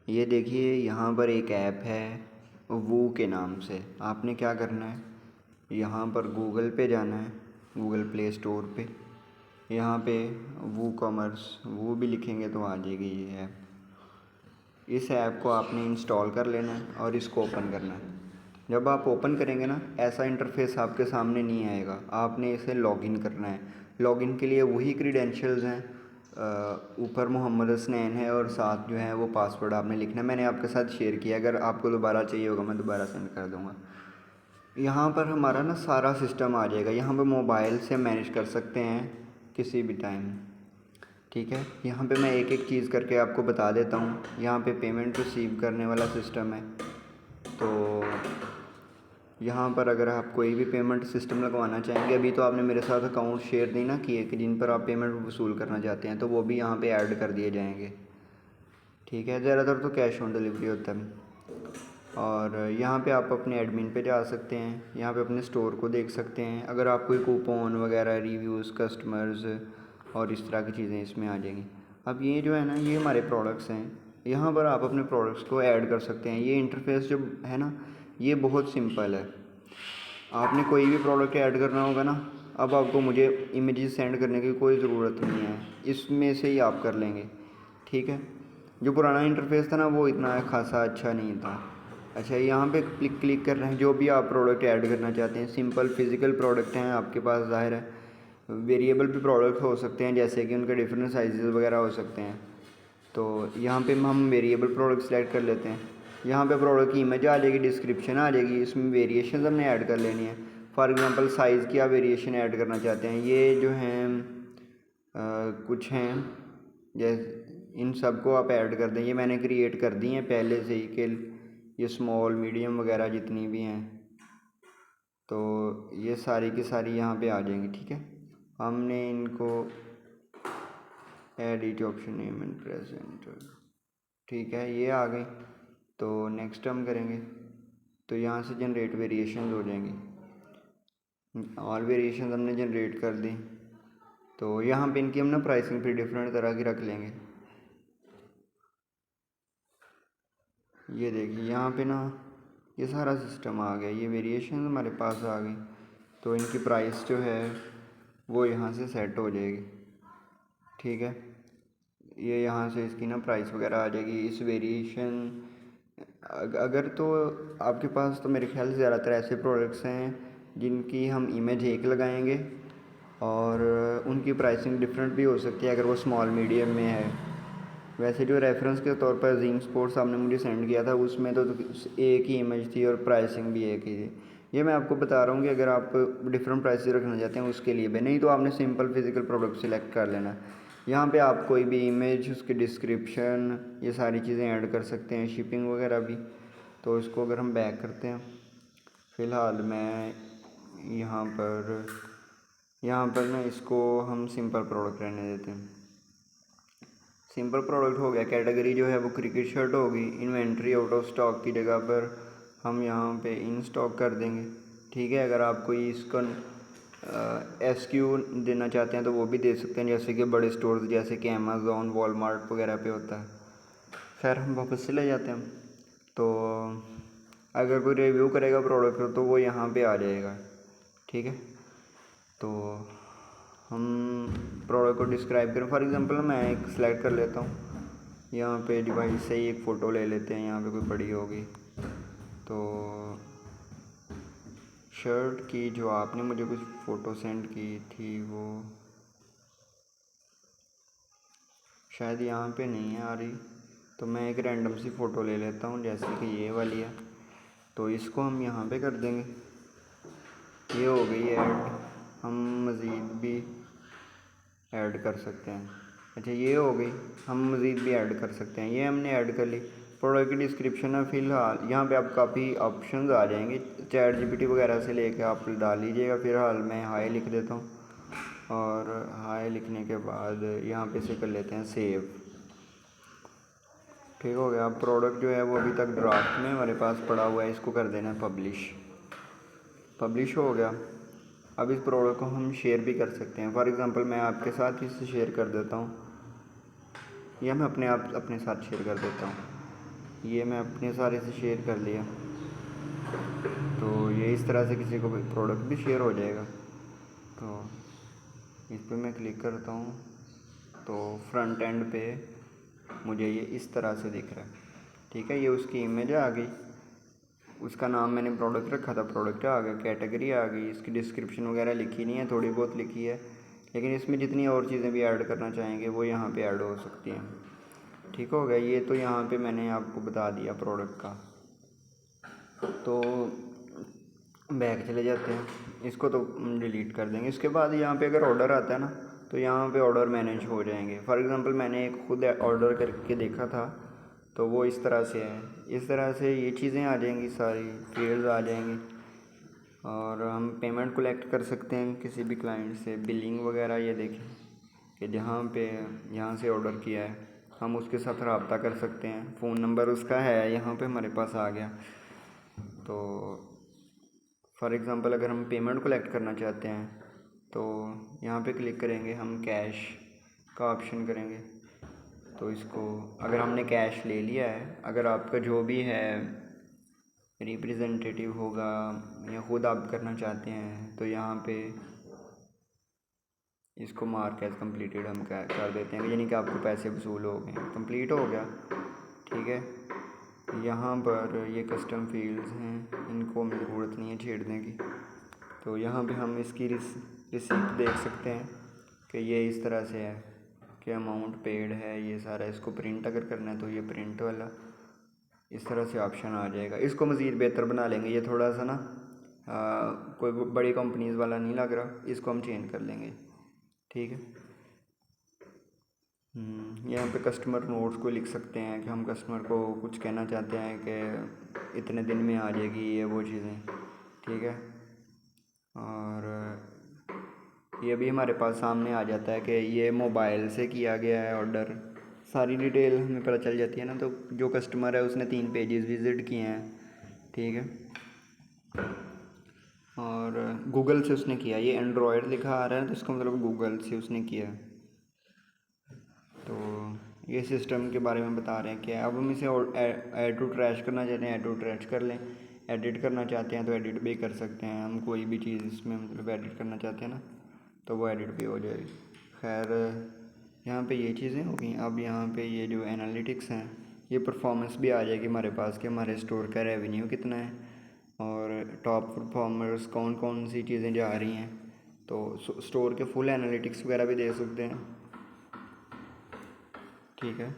ये देखिए यहाँ पर एक ऐप है वू के नाम से। आपने क्या करना है, यहाँ पर गूगल पे जाना है, गूगल प्ले स्टोर पे। यहाँ पे वू कॉमर्स वो भी लिखेंगे तो आ जाएगी ये ऐप। इस ऐप को आपने इंस्टॉल कर लेना है और इसको ओपन करना है। जब आप ओपन करेंगे ना, ऐसा इंटरफेस आपके सामने नहीं आएगा, आपने इसे लॉगिन करना है। लॉगिन के लिए वही क्रीडेंशियल्स हैं, ऊपर मोहम्मद हसनैन है और साथ जो है वो पासवर्ड आपने लिखना है। मैंने आपके साथ शेयर किया, अगर आपको दोबारा चाहिए होगा मैं दोबारा सेंड कर दूँगा। यहाँ पर हमारा ना सारा सिस्टम आ जाएगा। यहाँ पर मोबाइल से मैनेज कर सकते हैं किसी भी टाइम, ठीक है। यहाँ पे मैं एक एक चीज़ करके आपको बता देता हूँ। यहाँ पे पेमेंट रिसीव करने वाला सिस्टम है, तो यहाँ पर अगर आप कोई भी पेमेंट सिस्टम लगवाना चाहेंगे, अभी तो आपने मेरे साथ अकाउंट शेयर नहीं ना किए कि जिन पर आप पेमेंट वसूल करना चाहते हैं, तो वो भी यहाँ पे ऐड कर दिए जाएंगे, ठीक है। ज़्यादातर तो कैश ऑन डिलीवरी होता है। और यहाँ पे आप अपने एडमिन पे जा सकते हैं, यहाँ पे अपने स्टोर को देख सकते हैं। अगर आप कोई कूपन वगैरह, रिव्यूज़, कस्टमर्स और इस तरह की चीज़ें इसमें आ जाएंगी। अब ये जो है ना, ये हमारे प्रोडक्ट्स हैं, यहाँ पर आप अपने प्रोडक्ट्स को ऐड कर सकते हैं। ये इंटरफेस जो है ना, ये बहुत सिंपल है। आपने कोई भी प्रोडक्ट ऐड करना होगा ना, अब आपको मुझे इमेजेस सेंड करने की कोई ज़रूरत नहीं है, इसमें से ही आप कर लेंगे, ठीक है। जो पुराना इंटरफेस था ना, वो इतना खासा अच्छा नहीं था। अच्छा, यहाँ पे क्लिक कर रहे हैं, जो भी आप प्रोडक्ट ऐड करना चाहते हैं। सिंपल फिज़िकल प्रोडक्ट हैं आपके पास, ज़ाहिर है। वेरिएबल भी प्रोडक्ट हो सकते हैं, जैसे कि उनके डिफरेंट साइजेस वगैरह हो सकते हैं। तो यहाँ पे हम वेरिएबल प्रोडक्ट सेलेक्ट कर लेते हैं। यहाँ पे प्रोडक्ट की इमेज आ जाएगी, डिस्क्रिप्शन आ जाएगी, इसमें वेरिएशन हमने ऐड कर लेनी है। फॉर एग्जांपल साइज़ की आप वेरिएशन ऐड करना चाहते हैं, ये जो हैं कुछ हैं, जैसे इन सब को आप ऐड कर दें। ये मैंने क्रिएट कर दी हैं पहले से ही कि ये स्मॉल मीडियम वगैरह जितनी भी हैं, तो ये सारी की सारी यहाँ पे आ जाएंगी, ठीक है। हमने इनको add each option name and present, ठीक है, ये आ गई। तो नेक्स्ट हम करेंगे, तो यहाँ से जनरेट वेरिएशन हो जाएंगी। ऑल वेरिएशन हमने जनरेट कर दी, तो यहाँ पे इनकी हम ना प्राइसिंग फिर डिफरेंट तरह की रख लेंगे। ये देखिए यहाँ पे ना ये सारा सिस्टम आ गया, ये वेरिएशन हमारे पास आ गई। तो इनकी प्राइस जो है वो यहाँ से सेट हो जाएगी, ठीक है। ये यहाँ से इसकी ना प्राइस वगैरह आ जाएगी। इस वेरिएशन अगर तो आपके पास तो मेरे ख्याल से ज़्यादातर ऐसे प्रोडक्ट्स हैं जिनकी हम इमेज एक लगाएंगे और उनकी प्राइसिंग डिफरेंट भी हो सकती है अगर वो स्मॉल मीडियम में है। वैसे जो रेफरेंस के तौर पर जीम स्पोर्ट्स आपने मुझे सेंड किया था, उसमें तो एक ही इमेज थी और प्राइसिंग भी एक ही थी। ये मैं आपको बता रहा हूँ कि अगर आप डिफरेंट प्राइसेस रखना चाहते हैं उसके लिए भी, नहीं तो आपने सिंपल फिज़िकल प्रोडक्ट सेलेक्ट कर लेना। यहाँ पे आप कोई भी इमेज, उसकी डिस्क्रिप्शन, ये सारी चीज़ें ऐड कर सकते हैं, शिपिंग वगैरह भी। तो इसको अगर हम बैक करते हैं, फ़िलहाल मैं यहाँ पर ना इसको हम सिंपल प्रोडक्ट रहने देते हैं। सिंपल प्रोडक्ट हो गया। कैटेगरी जो है वो क्रिकेट शर्ट होगी। इन्वेंट्री आउट ऑफ स्टॉक की जगह पर हम यहाँ पे इन स्टॉक कर देंगे, ठीक है। अगर आप कोई इसका SQ देना चाहते हैं तो वो भी दे सकते हैं, जैसे कि बड़े स्टोर्स जैसे कि अमेज़ॉन, वॉलमार्ट वगैरह पे होता है। खैर, हम वापस चले जाते हैं। तो अगर कोई रिव्यू करेगा प्रोडक्ट तो वो यहाँ पे आ जाएगा, ठीक है। तो हम प्रोडक्ट को डिस्क्राइब करें, फॉर एग्जांपल मैं एक सेलेक्ट कर लेता हूँ। यहाँ पे डिवाइस से ही एक फ़ोटो ले लेते हैं, यहाँ पे कोई पड़ी होगी। तो शर्ट की जो आपने मुझे कुछ फ़ोटो सेंड की थी वो शायद यहाँ पे नहीं है आ रही, तो मैं एक रैंडम सी फ़ोटो ले लेता हूँ, जैसे कि ये वाली है। तो इसको हम यहाँ पे कर देंगे। ये हो गई ऐड। हम मज़ीद भी ऐड कर सकते हैं। अच्छा, ये हो गई, हम मज़ीद भी ऐड कर सकते हैं। ये हमने ऐड कर ली। प्रोडक्ट की डिस्क्रिप्शन है, फ़िलहाल यहाँ पे आप काफ़ी ऑप्शंस आ जाएंगे, चैट GPT वगैरह से लेके आप डाल लीजिएगा। फ़िलहाल मैं हाई लिख देता हूँ और हाई लिखने के बाद यहाँ पे से कर लेते हैं सेव, ठीक हो गया। अब प्रोडक्ट जो है वो अभी तक ड्राफ्ट में हमारे पास पड़ा हुआ है, इसको कर देना है पब्लिश हो गया। अब इस प्रोडक्ट को हम शेयर भी कर सकते हैं। फॉर एग्ज़ाम्पल मैं आपके साथ इसे शेयर कर देता हूँ, या मैं अपने साथ शेयर कर देता हूँ। ये मैं अपने सारे से शेयर कर लिया। तो ये इस तरह से किसी को भी प्रोडक्ट भी शेयर हो जाएगा। तो इस पर मैं क्लिक करता हूँ तो फ्रंट एंड पे मुझे ये इस तरह से दिख रहा है। ठीक है, ये उसकी इमेज आ गई, उसका नाम मैंने प्रोडक्ट रखा था, प्रोडक्ट आ गया, कैटेगरी आ गई, इसकी डिस्क्रिप्शन वगैरह लिखी नहीं है, थोड़ी बहुत लिखी है, लेकिन इसमें जितनी और चीज़ें भी ऐड करना चाहेंगे वो यहाँ पे ऐड हो सकती हैं। ठीक हो गया, ये तो यहाँ पे मैंने आपको बता दिया प्रोडक्ट का। तो बैक चले जाते हैं, इसको तो डिलीट कर देंगे। इसके बाद यहाँ पे अगर ऑर्डर आता है ना, तो यहाँ पे ऑर्डर मैनेज हो जाएंगे। फॉर एग्ज़ाम्पल मैंने एक खुद ऑर्डर करके देखा था, तो वो इस तरह से है, इस तरह से ये चीज़ें आ जाएंगी, सारी फील्ड्स आ जाएंगी, और हम पेमेंट कलेक्ट कर सकते हैं किसी भी क्लाइंट से। बिलिंग वगैरह ये देखें कि यहाँ से ऑर्डर किया है, हम उसके साथ रब्ता कर सकते हैं, फ़ोन नंबर उसका है यहाँ पे हमारे पास आ गया। तो फॉर एग्ज़ाम्पल अगर हम पेमेंट कलेक्ट करना चाहते हैं तो यहाँ पे क्लिक करेंगे, हम कैश का ऑप्शन करेंगे। तो इसको अगर हमने कैश ले लिया है, अगर आपका जो भी है रिप्रेजेंटेटिव होगा या खुद आप करना चाहते हैं, तो यहाँ पे इसको मार्क एज कम्प्लीटेड हम कर देते हैं, यानी कि आपको पैसे वसूल हो गए, कंप्लीट हो गया। ठीक है, यहाँ पर ये कस्टम फील्ड्स हैं, इनको हमें ज़रूरत नहीं है छेड़ने की। तो यहाँ पे हम इसकी रिसीप्ट देख सकते हैं कि ये इस तरह से है कि अमाउंट पेड है, ये सारा। इसको प्रिंट अगर करना है तो ये प्रिंट वाला इस तरह से ऑप्शन आ जाएगा। इसको मज़ीद बेहतर बना लेंगे, ये थोड़ा सा ना कोई बड़ी कंपनीज़ वाला नहीं लग रहा, इसको हम चेंज कर लेंगे। ठीक है, यहाँ पे कस्टमर नोट्स को लिख सकते हैं कि हम कस्टमर को कुछ कहना चाहते हैं कि इतने दिन में आ जाएगी ये वो चीज़ें। ठीक है, और ये भी हमारे पास सामने आ जाता है कि ये मोबाइल से किया गया है ऑर्डर, सारी डिटेल हमें पता चल जाती है ना। तो जो कस्टमर है उसने 3 पेजेस विज़िट किए हैं। ठीक है, और गूगल से उसने किया, ये एंड्रॉयड लिखा आ रहा है तो इसका मतलब गूगल से उसने किया। तो ये सिस्टम के बारे में बता रहे हैं कि अब हम इसे ऐड टू ट्रैश करना चाहते हैं, ऐड टू ट्रैश कर लें। एडिट करना चाहते हैं तो एडिट भी कर सकते हैं हम, कोई भी चीज़ इसमें मतलब एडिट करना चाहते हैं ना, तो वो एडिट भी हो जाएगी। खैर, यहाँ पे ये चीज़ें हो गई। अब यहाँ पे ये जो एनालिटिक्स हैं, ये परफॉर्मेंस भी आ जाएगी हमारे पास कि हमारे स्टोर का रेवेन्यू कितना है और टॉप परफॉर्मर्स कौन कौन सी चीज़ें जा रही हैं। तो स्टोर के फुल एनालिटिक्स वगैरह भी दे सकते हैं। ठीक है,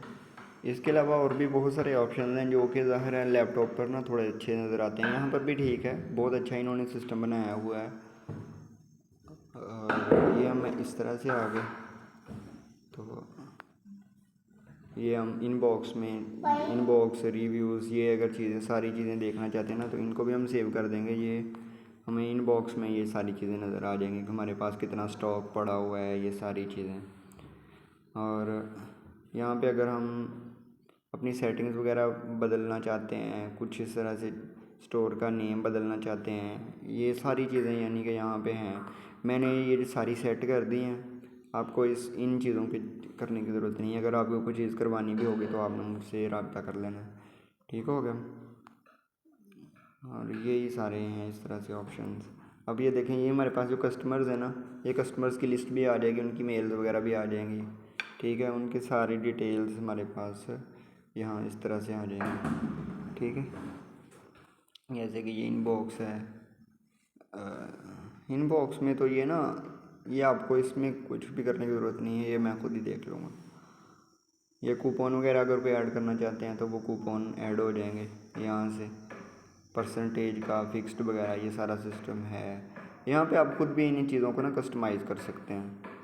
इसके अलावा और भी बहुत सारे ऑप्शन हैं जो कि ज़ाहिर है लैपटॉप पर ना थोड़े अच्छे नज़र आते हैं। यहाँ पर भी ठीक है, बहुत अच्छा इन्होंने सिस्टम बनाया हुआ है। और ये हम इस तरह से आ गए, तो ये हम इनबॉक्स रिव्यूज़, ये अगर चीज़ें सारी चीज़ें देखना चाहते हैं ना तो इनको भी हम सेव कर देंगे। ये हमें इनबॉक्स में ये सारी चीज़ें नज़र आ जाएंगी कि हमारे पास कितना स्टॉक पड़ा हुआ है, ये सारी चीज़ें। और यहाँ पे अगर हम अपनी सेटिंग्स वगैरह बदलना चाहते हैं, कुछ इस तरह से स्टोर का नेम बदलना चाहते हैं, ये सारी चीज़ें यानी कि यहाँ पे हैं। मैंने ये सारी सेट कर दी हैं, आपको इन चीज़ों की करने की ज़रूरत नहीं है। अगर आपको कोई चीज़ करवानी भी होगी तो आपने मुझसे रब्ता कर लेना। ठीक हो गया, और यही सारे हैं इस तरह से ऑप्शंस। अब ये देखें, ये हमारे पास जो कस्टमर्स हैं ना, ये कस्टमर्स की लिस्ट भी आ जाएगी, उनकी मेल्स वगैरह भी आ जाएंगी। ठीक है, उनकी सारी डिटेल्स हमारे पास यहाँ इस तरह से आ जाएंगी। ठीक है, जैसे कि ये इनबॉक्स है, इनबॉक्स में तो ये ना, ये आपको इसमें कुछ भी करने की ज़रूरत नहीं है, ये मैं खुद ही देख लूँगा। ये कूपन वगैरह अगर कोई ऐड करना चाहते हैं तो वो कूपन ऐड हो जाएंगे यहाँ से, परसेंटेज का फिक्स्ड वगैरह ये सारा सिस्टम है। यहाँ पे आप खुद भी इन चीज़ों को ना कस्टमाइज़ कर सकते हैं।